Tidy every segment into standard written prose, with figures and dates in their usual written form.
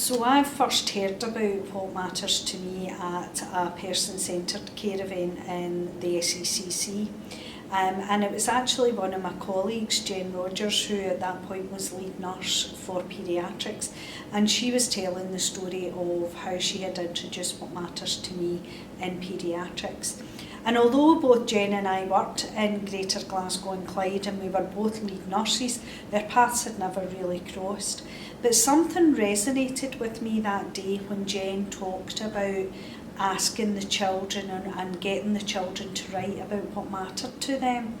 So I first heard about What Matters to Me at a person-centred care event in the SECC. And it was actually one of my colleagues, Jen Rogers, who at that point was lead nurse for paediatrics, and she was telling the story of how she had introduced What Matters to Me in paediatrics. And although both Jen and I worked in Greater Glasgow and Clyde and we were both lead nurses, their paths had never really crossed. But something resonated with me that day when Jen talked about asking the children and getting the children to write about what mattered to them.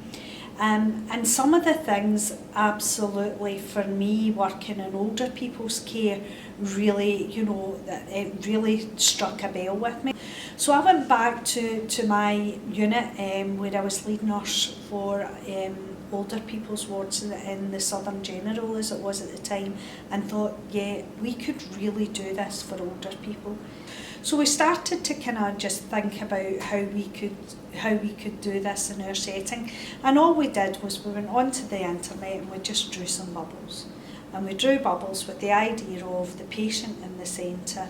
And some of the things, absolutely, for me, working in older people's care, really, it really struck a bell with me. So I went back to my unit where I was lead nurse for older people's wards in the Southern General, as it was at the time, and thought, yeah, we could really do this for older people. So we started to kind of just think about how we could do this in our setting, and all we did was we went onto the internet and we just drew some bubbles, and we drew bubbles with the idea of the patient in the centre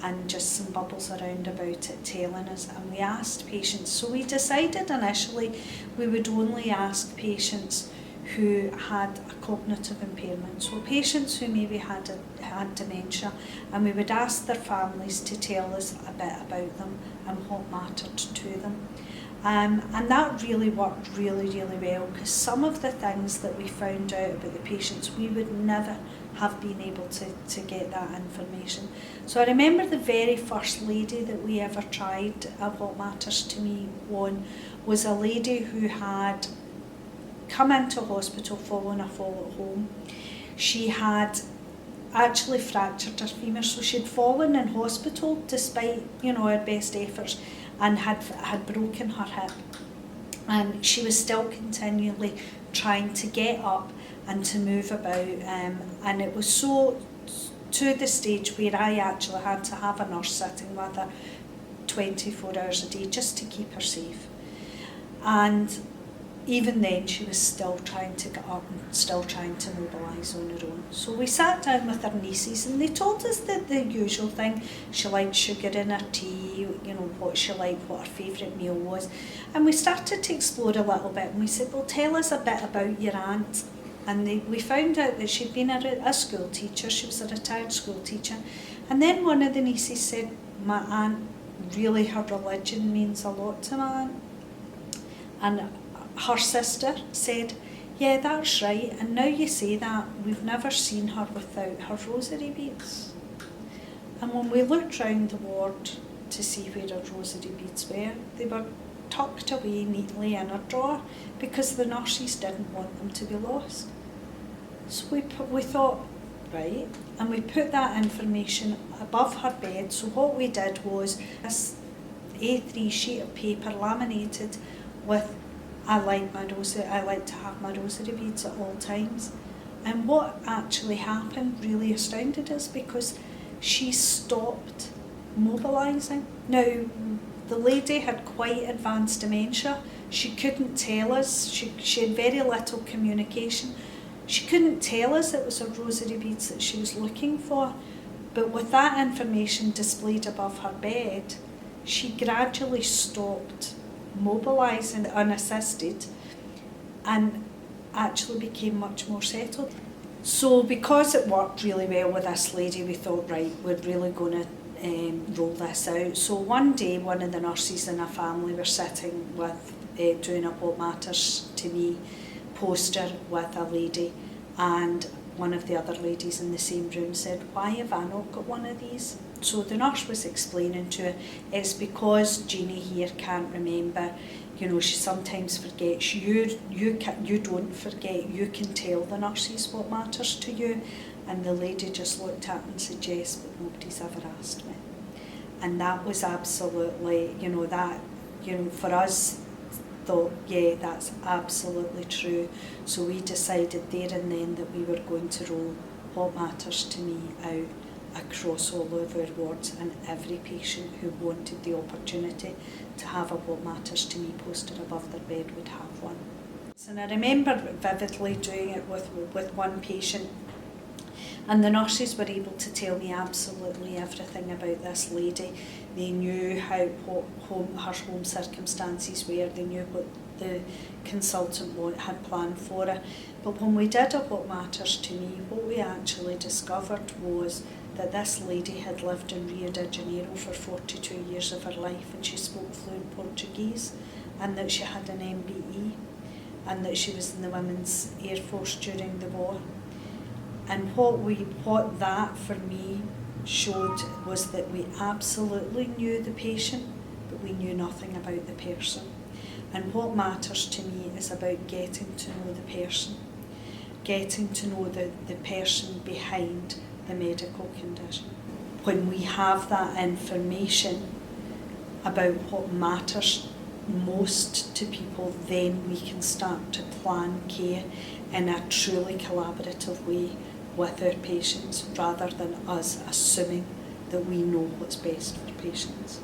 and just some bubbles around about it telling us, and we asked patients. So we decided initially we would only ask patients who had a cognitive impairment, so patients who maybe had dementia, and we would ask their families to tell us a bit about them and what mattered to them. And that really worked really, really well, because some of the things that we found out about the patients, we would never have been able to get that information. So I remember the very first lady that we ever tried What Matters to Me on was a lady who had come into hospital following a fall at home. She had actually fractured her femur, so she'd fallen in hospital despite her best efforts, and had broken her hip, and she was still continually trying to get up and to move about, and it was so to the stage where I actually had to have a nurse sitting with her 24 hours a day just to keep her safe. And even then she was still trying to get up and still trying to mobilise on her own. So we sat down with her nieces and they told us that the usual thing. She liked sugar in her tea, what she liked, what her favourite meal was. And we started to explore a little bit, and we said, well, tell us a bit about your aunt. And we found out that she'd been a school teacher. She was a retired school teacher. And then one of the nieces said, my aunt, really, her religion means a lot to my aunt. And her sister said, yeah, that's right, and now you say that, we've never seen her without her rosary beads. And when we looked round the ward to see where her rosary beads were, they were tucked away neatly in a drawer because the nurses didn't want them to be lost. So we thought, right, and we put that information above her bed. So what we did was this A3 sheet of paper laminated with I like to have my rosary beads at all times. And what actually happened really astounded us, because she stopped mobilising. Now, the lady had quite advanced dementia. She couldn't tell us, she had very little communication. She couldn't tell us it was her rosary beads that she was looking for. But with that information displayed above her bed, she gradually stopped mobilising unassisted and actually became much more settled. So because it worked really well with this lady, we thought, right, we're really going to roll this out. So one day, one of the nurses in a family were sitting with doing a What Matters to Me poster with a lady, and one of the other ladies in the same room said, why have I not got one of these? So the nurse was explaining to her, it's because Jeannie here can't remember, she sometimes forgets. You don't forget, you can tell the nurses what matters to you. And the lady just looked at her and said, yes, but nobody's ever asked me. And that was absolutely, for us, thought, yeah, that's absolutely true. So we decided there and then that we were going to roll What Matters to Me out across all of our wards, and every patient who wanted the opportunity to have a What Matters to Me poster above their bed would have one. And I remember vividly doing it with one patient And the nurses were able to tell me absolutely everything about this lady. They knew her home circumstances were, they knew what the consultant had planned for her. But when we did a What Matters to Me, what we actually discovered was that this lady had lived in Rio de Janeiro for 42 years of her life, and she spoke fluent Portuguese, and that she had an MBE, and that she was in the Women's Air Force during the war. And what that for me showed was that we absolutely knew the patient, but we knew nothing about the person. And What Matters to Me is about getting to know the person, getting to know the person behind the medical condition. When we have that information about what matters most to people, then we can start to plan care in a truly collaborative way with our patients, rather than us assuming that we know what's best for patients.